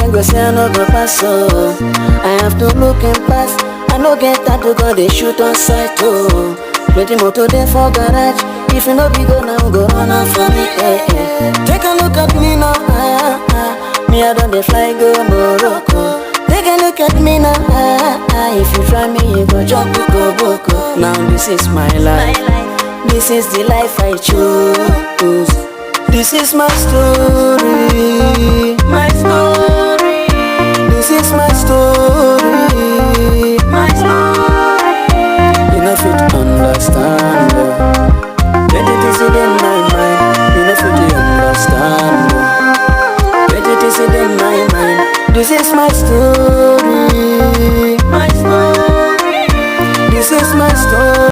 them go say I no go pass, oh. I have to look and pass. I no get that to go, they shoot on sight, oh. Plenty motor there for garage. If you no be go now, go run out for me, eh, eh. Take a look at me now, me I don't dey fly go Morocco. Take a look at me now, if you try me, you go jump go boko. Now this is my life, this is the life I choose. This is my story, my story. This is my story, my story. You know fit understand.